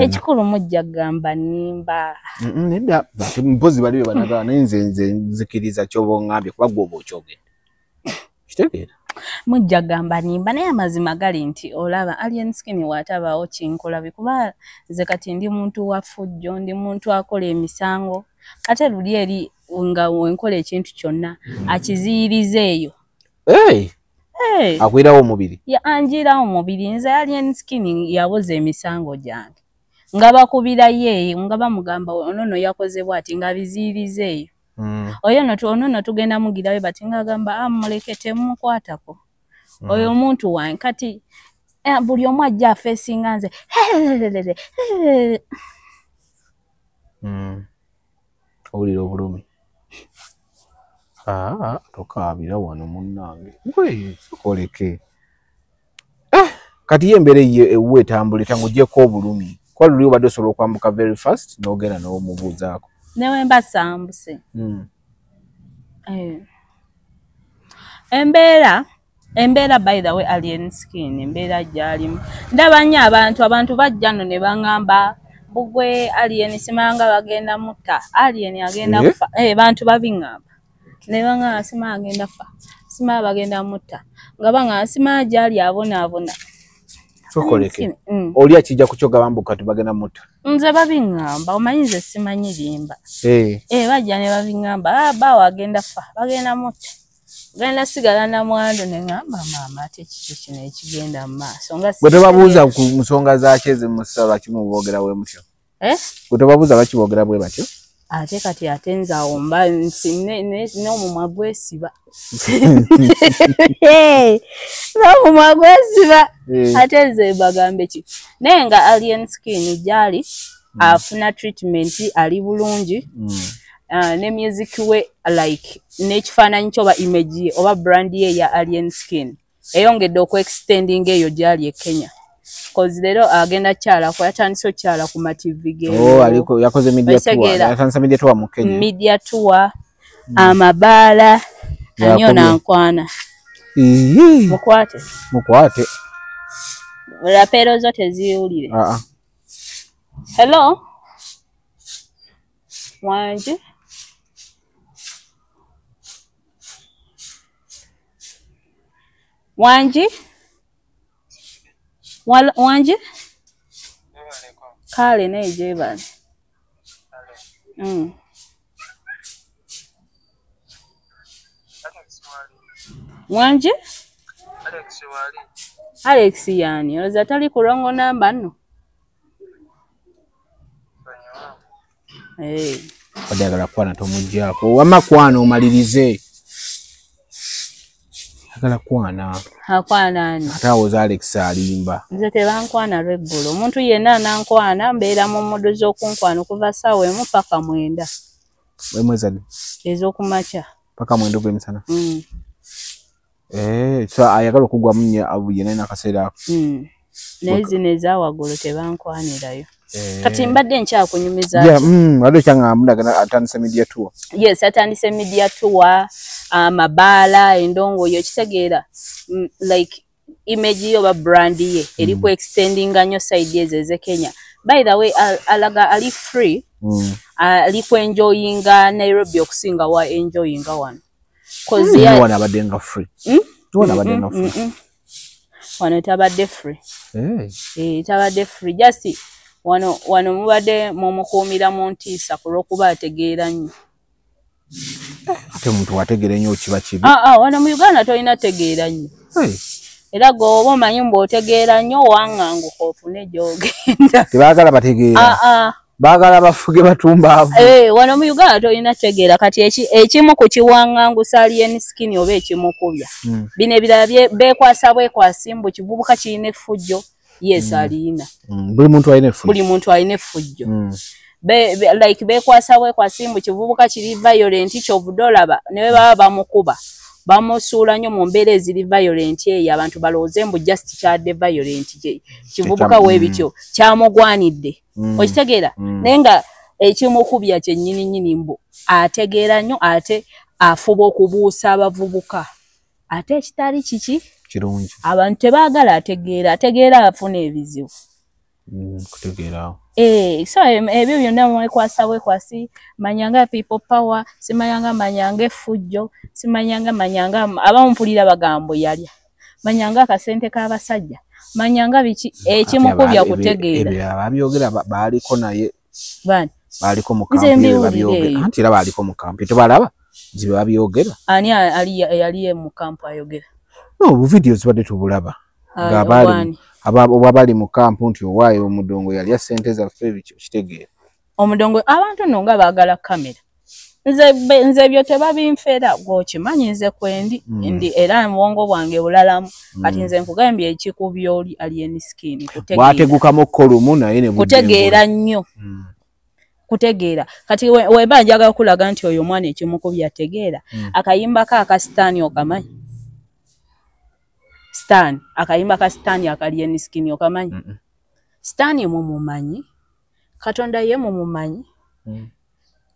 ekikulu mujja gamba nimba nedda mpozi baliwe banagala naye nze nzikiriza ky'oba oŋŋambye kuba gwe oba okyogedde kitegeera mujja gamba nimba naye amazima gali nti olaba Alien Skin waatabaawo kinkola bikuba nze kati ndi muntu wa ffujjo ndi muntu akola emisango ate luli eri nga wenkola ekintu kyonna akiziyiriza eyo akwirawo omubiri anjirawo omubiri nze Alien Skin yawoza emisango gyange nga bakubira ye nga bamugamba onono yakozebwa ati nga biziyiriza eyo onono tugenda mugirayo bati ngagamba mulekete mukwatako oyo omuntu wange kati buli omu ajja afeesinga nze owulira obulumi tokaabira wano munnange gwe sokoleke kati ye embeera ewuwe etambula etanguggyeko obulumi kuba luli obadde osobola okwambuka very fast n'ogenda n'omubuuzaako newe mba sambuse embeera by the way Alien Skin embeera gyalimu ndaba nnyo abantu bajja no ne baŋŋamba bugwe Alien simanga bagenda mutta Alien agenda kufa bantu babiŋŋamba ne baŋŋamba simanga agenda kufa simanga bagenda mutta nga baŋŋamba simanga gyali abonaabona sokoleke oli akijja kukyoga bambuka tubagenda mutta nze babiŋŋamba omanyi nze simanyi limba bajja ne babiŋŋamba baawo agenda kufa bagenda mutta genda sigala na mwando ne ngamba mama ate kino ekigenda mu maaso nga bwe tobabuuza ku nsonga zaaki ezimusaba kimubogera bwe mutyo bwe tobabuuza bakibogera bwe batyo ate kati ate nze awo mba n'omumwa gwesiba n'omumwa gwesiba ate nze bagambe ki naye nga Alien Skin gyali afuna treatment ali bulungi ne music we like n'ekifaananyi kyo oba image ye oba brand ye ya Alien Skin eyongedde okwe-extending eyo gyali e Kenya cause leero agenda kyala ko yatandise okyala ku ma TV ge aliko yakoze media tour yatandise media tour mu Kenya media tour amabaala anyo nankwana mukwate rapero zote ziwulire hello Wanji Wanji kale naye jebale Wanji Alex yani oza tali kulongo namba nno odagala kwana tomujjako wama kwana omalirize agala kwana akwana ani atawoza Alex alimba nze tebankwana lweggulo omuntu yenna anankwana mbeera mu mmodo z'okunkwana okuva ssaawa emu paka 9 mwezadi ez'okumakya paka 9 gw'emisana so ayagala okugwa munya abuye naye nakaseera ako naye zino ezawaggulu tebankwanirayo kati mbadde nkyakunyumiza wadde kyangamba atandise media tour yes atandise media tour amabaala endongoyo kitegeera like image yo ba brand ye eri ku extending nnyo side eze Kenya by the way alaga ali free ali ku enjoyinga Nairobi okusinga wa enjoyinga one cause ya wana badenga free wana badenga free wana tabadde free tabadde free just wano mubadde mumukuumira mu ntiisa kulwokuba ategeera nnyo ate muntu wategeera nnyo kiba kibi wano mu Uganda tolina tegeera nnyo era gwoba omanyi mbw'otegeera nnyo waŋŋanguka ofune gy'ogenda tebaagala bategeera baagala bafuge batumba wano mu Uganda tolina tegeera kati ekimu ku kiwaŋŋangusa Alien Skin oba ekimukubya bino ebirala beekwasa bwekwasi mbu kivubuka kirina effujjo yes alina buli muntu alina effujjo like bekwasa bwekwasi mbu kivubuka kiri violent kyobudolaba ne baba bamukuba bamusuula nnyo mu mbeera eziri violent eyo abantu balowooze mbu just kyadde violent kivubuka weebityo kyamugwanidde okitegeera naye nga ekimukubya kyennyini mbu ategeera nnyo ate afuba okubuusa abavubuka ate ekitali kiki kirungi abantu tebaagala ategeera afuna ebizibu kutegeera so ebyo byonna bwekwasi manyanga people power manyanga effujjo manyanga abamumpulira bagambo yalya manyanga akasente k'abasajja manyanga biki ekimukubya kutegeera ebyo ababyogera baaliko naye bani baaliko mu kampi babyogera anti era baaliko mu kampi tebalaba zibe babyogera ani yali mu kampi ayogera no videos badde tubulaba abali mu kampu nti owaayo omudongo yali ya sente zaffe ebyo kitegeera omudongo abantu nno nga baagala kamera nze ebyo tebabinfeera gwokimanyi nze kwendi ndi era mbwongo bwange bulalamu kati nze nkugambye ekikubya oli Alien Skin bwategukamu kolumu naye ne kutegeera nnyo kutegeera kati weba njagala kulaga nti oyo omwana ekimukubya ategeera akayimba ka Stan okamanyi Stan akayimba ka Stan Alien Skin okamanyi Stan mumumanyi Katonda ye mumumanyi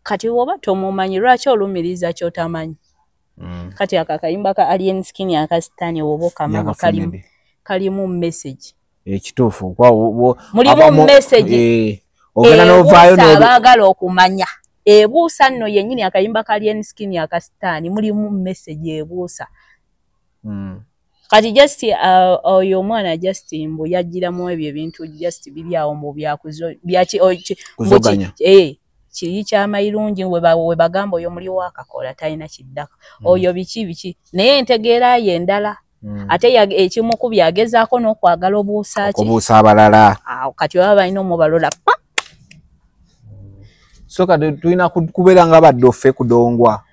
kati woba tomumanyi lwaki olumiriza kyotamanyi kati akakayimba ka Alien Skin aka Stan woba okamanyi kalimu message ekituufu mulimu message ogenda novaayo baagala okumanya ebuusa nno yennyini akayimba ka Alien Skin aka Stan mulimu message ebuusa kati just oyo omwana just mbu yagiramu ebyo ebintu just biri awo mbu byakuzoganya kiri ky'amayirungi we bagamba oyo muli wakakola talina kiddako oyo biki naye entegeera ye endala ate ekimukubi agezaako n'okwagala obuusa abalala kati baba balina omubalola so kati tulina kubeera nga badoffe kudongwa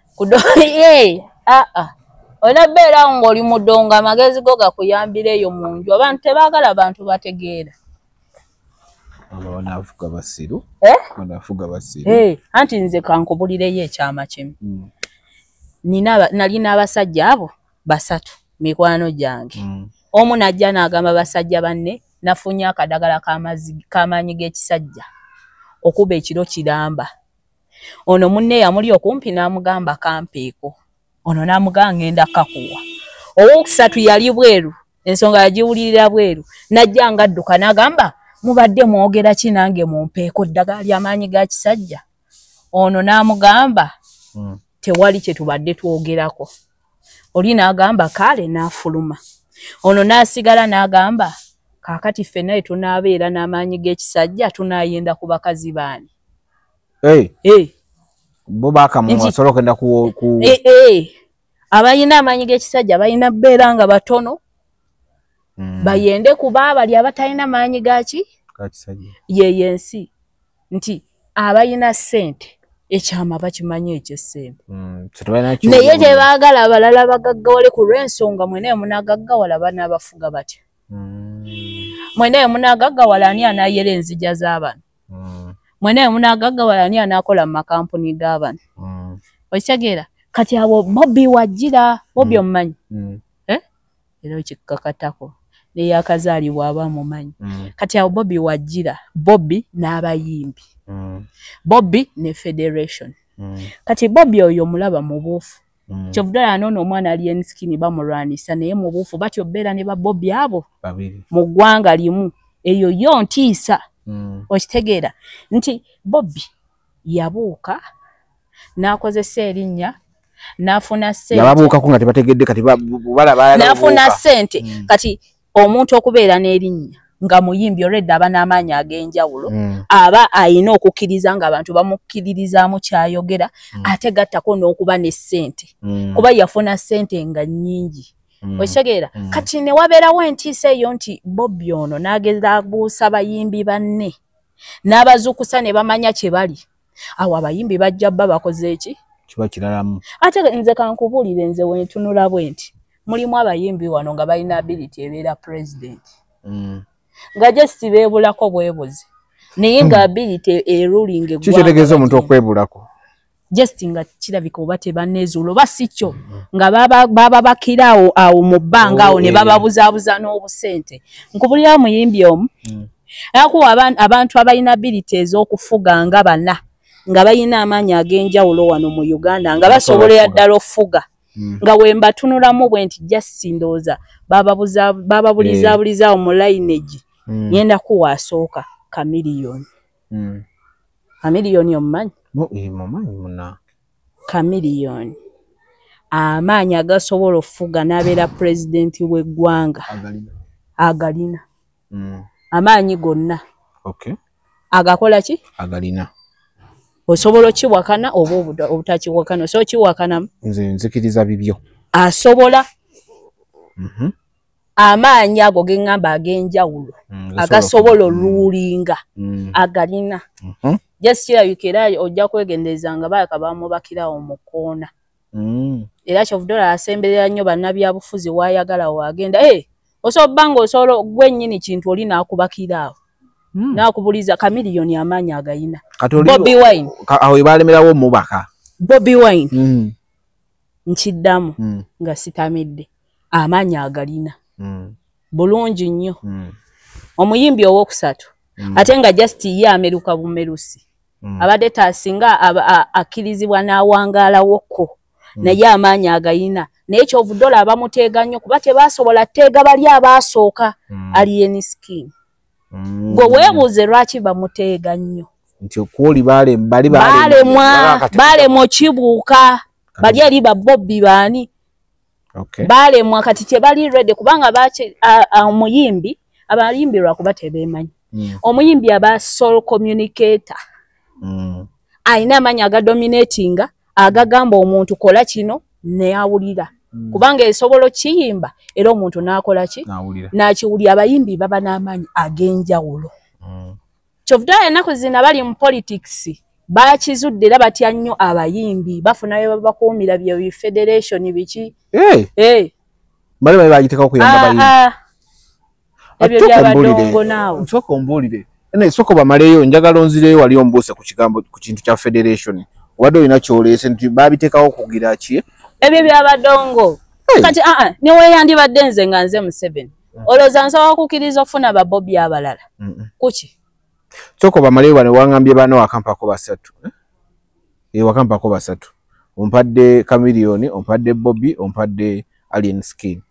onabeera ng'oli mudongo amagezi go gakuyambireeyo mu nju abantu tebaagala abantu bategeera banafuga basiru anti nze kankubulireyo ekyama kimu nali n'abasajja abo 3 mikwano gyange omu najja n'agamba basajja banne nafunye akadagala k'amaanyi g'ekisajja okuba ekiro kiramba ono munne yamuli okumpi n'amugamba kampeeko ono n'amugamba ngenda kakuwa owokusatu yali bweru ensonga yagiwulirira bweru najja ngadduka n'agamba mubadde mwogera ki nange mumpeeko ddagala ly'amaanyi ga kisajja ono n'amugamba tewali kye tubadde twogerako oli n'agamba kale n'afuluma ono n'asigala n'agamba kaakati ffenna tunaabeera n'amaanyi g'ekisajja tunaayenda ku bakazi baani bo bakamuwasobola okenda ku abalina amaanyi g'ekisajja balina bbeera nga batono bayende kuba abali abatalina maanyi gaki yensi nti abalina ssente ekyama bakimanyi eky'essente naye tebaagala abalala bagaggawale ku lw'ensonga mwenaye munagaggawala banaabafuga batya mwenaye munagaggawala ani anaayera enzija z'abana mwenaye munagaggawala ani anaakola mu makampuni g'abana okitegeera kati abo Bobby Wajjira Bobby omumanyi era okikakatako neyakazaalibwa aba mumanyi kati abo Bobby Wajjira Bobby n'abayimbi Bobby ne Federation kati Bobby oyo mulaba mu buufu kyovudala noono omwana ali enskini bamulwanisa naye mu buufu batyo bbeera ne ba Bobby abo mu ggwanga limu eyo yo ntiisa okitegeera nti Bobby yabuuka n'akozesa erinnya n'afuna ssente yababuukako nga tebategedde kati n'afuna ssente kati omuntu okubeera n'erinnya nga muyimbi already aba n'amaanyi ag'enjawulo aba ayina okukkiriza nga abantu bamukkiririzaamu kyayogera ate gattako n'okuba ne ssente kuba yafuna ssente nga nnyingi okitegeera kati ne wabeerawo entiisa eyo nti Bobby ono n'ageza buusa bayimbi banne n'abazukusa ne bamanya kye bali awo abayimbi bajja bba bakoze eki kiba kiralamu ate nze kankubuulire nze wentunula bwe nti mulimu abayimbi wano nga balina ability ebeera president nga just beebulako bwebuzi naye nga ability eruling eggwanga kikitegeeza omuntu okwebulako just nga kirabika oba tebanneezuula oba si kyo nga baba bakiraawo awo mu bbanga awo ne bababuzaabuza n'obusente nkubulira muyimbi omu akuwa abantu abalina ability ez'okufuga nga bana nga balina amaanyi ag'enjawulo wano mu Uganda nga basobolera ddala okufuga nga wemba tunulamu bwe nti just ndowooza bababulizaabuliza mu lineage ngenda kuwa asooka Chameleone Chameleone omumanyi Chameleone amaanyi agasobola okufuga n'abeera pulezidenti w'eggwanga agalina amaanyi gonna agakola ki agalina osobola kiwakana oba obutakiwakana so kiwakana nze nzikiriza bibyo asobola amaanyi ago gengamba ag'enjawulo agasobola oluulinga agalina just kirabikira ojja kwegendereza nga baaka bamubakirawo mu kkoona era kyovudola asemberera nnyo bannabyabufuzi waayagala waagenda osobola nga osobola gwennyini kintu oli n'akubakiraawo n'akubuliza Chameleone amaanyi agayina Bobby Wine awo balemerawo omubaka Bobby Wine nkiddamu nga sitamidde amaanyi agalina bulungi nnyo omuyimbi ow'okusatu ate nga just ye ameruka bumerusi abadde tasinga akkirizibwa n'awangaalawo naye amaanyi agayina naye kyovudola abamuteega nnyo kuba tebasobola teega bali abaasooka alien skin gwe weebuuze lwaki bamuteega nnyo nti okwoli baalemwa kibuuka bali eri ba Bobby baani baalemwa kati tebali ready kubanga omuyimbi abayimbi lwakuba tebeemanyi omuyimbi aba soul communicator alina amanyi agadominatinga agagamba omuntu kola kino ne awulira kubanga esobolo kiyimba era omuntu nakola ki nakiwulira abayimbi baba n'amanyi agenjawulo kyovudde ennaku zino bali mu politics bakizudde era batya nnyo abayimbi bafunayo babakuumira bye federation biki bale bagiteka okuyamba bayimbi ebyo byabadongo naawe nsoko mbulire ene soko bamaleyo njagala onzireyo wali ombuuse ku kigambo ku kintu kya federation obadde olina kyoleese nti babitekawo kugira ki ebyo byabadongo kati niwe yandibadde nze nga nze mu 7 olowooza nsobola okukkiriza okufuna babobbi abalala kuki soko bamaleyo bano wangambye bano wakampako basatu wakampako basatu ompadde Chameleone ompadde Bobby ompadde Alien Skin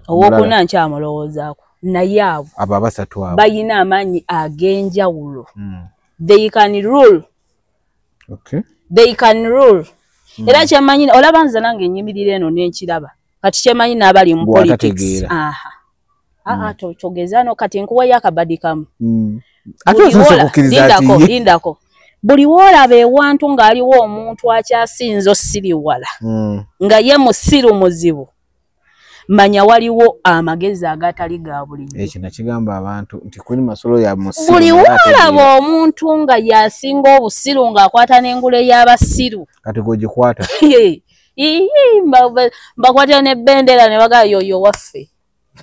owokuna nkyamulowoozaako naye abo abasatu abo bayina amaanyi ag'enjawulo they can rule they can rule era kyemanyi olaba nze nange enyimirira eno n'enkiraba kati kyemanyi n'abali mu politics togezano kati nkuwayo akabadi kamu lindako buli woolaba ewantu ng'aliwo omuntu akyasinza osiriwala nga ye musiru muzibu manya waliwo amagezi agatali ga bulijjo ekyo nakigamba abantu nti kuli masolo ya musiru buli woolaba omuntu nga yasinga obusiru ng'akwata n'engule y'abasiru kati gogikwata bakwata n'ebbendera ne bagaa yoyo waffe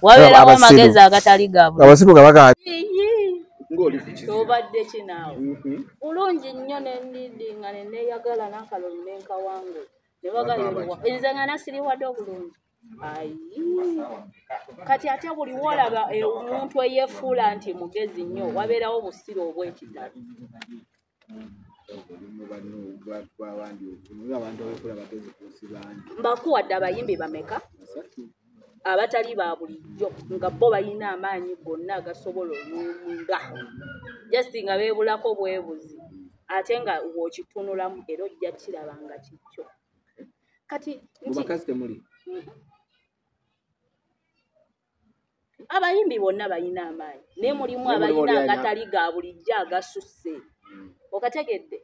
wabeerawo amagezi agatali ga bulijjo abasiru nga bagaa obadde kinaawe bulungi nnyo nendidinga neneeyagala n'akalulu n'enkawango ne bagaa yoyo nze nga nasiriwadde obulungi kati ate buli wolaba omuntu eyefuula nti mugezi nnyo wabeerawo busiru obw'ekitalo mbakuwadde abayimbi bameka abatali ba bulijjo nga bo balina amaanyi gonna agasobola olunga just nga beebulako bwebuzi ate nga wookitunulamu era ojja kiraba nga kikyo kati abayimbi bonna balina amaanyi naye mulimu abalina agatali ga bulijjo agasusse okategedde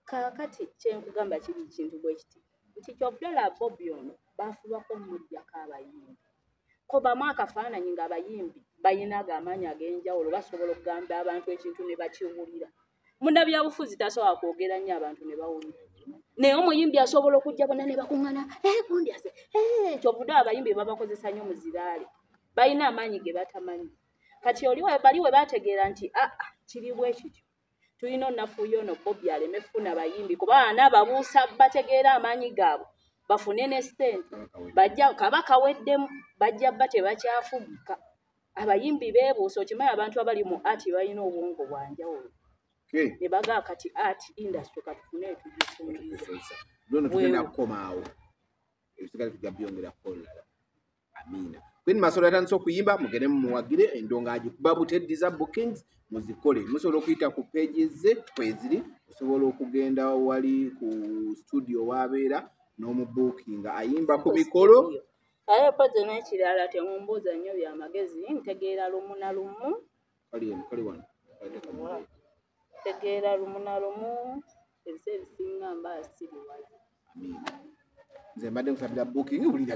kakati kyenkugamba kiri kintu bwe kiti nti kyobulala Bobby ono baafubako mujjako abayimbi kobamu akafaananyi ng'abayimbi balina ag'amaanyi ag'enjawulo basobola okugamba abantu ekintu ne bakiwulira munnabyabufuzi tasobola kwogera nnyo abantu ne bawulira naye omuyimbi asobola okujja bonna ne bakuŋŋana gundi ase kyovudde abayimbi babakozesa nnyo mu ziraale balina amaanyi ge batamanyi kati bali we bategeera nti kiri bwe kityo tulina onnafuuyo ono Bobby aleme funa bayimbi kuba n'ababuusa bategeera amaanyi gaabwe bafune ne ssente bajja kabaka weddemu bajja bba tebakyafugika abayimbi beebuusa okimanyi abantu abali mu ati balina obwongo bwa njawulo ne bagaa kati art industry katufune tugifungiza tugenda kukomaawo ebisigale tujja byongera kukolala amina kweni masolo yatandise okuyimba mugende mumuwagire endonga agikuba buteddiza bookings muzikole musobola okuyita ku pages ze kweziri musobola okugenda wali ku studio waabeera n'omubookinga ayimba ku mikolo aye poze n'ekirala temumbuuza nnyo byamagezi ntegeera lumu na lumu tegeera lumu na lumu ebisa ebisinga mba siriwala nze mbadde nkusabira booking bulira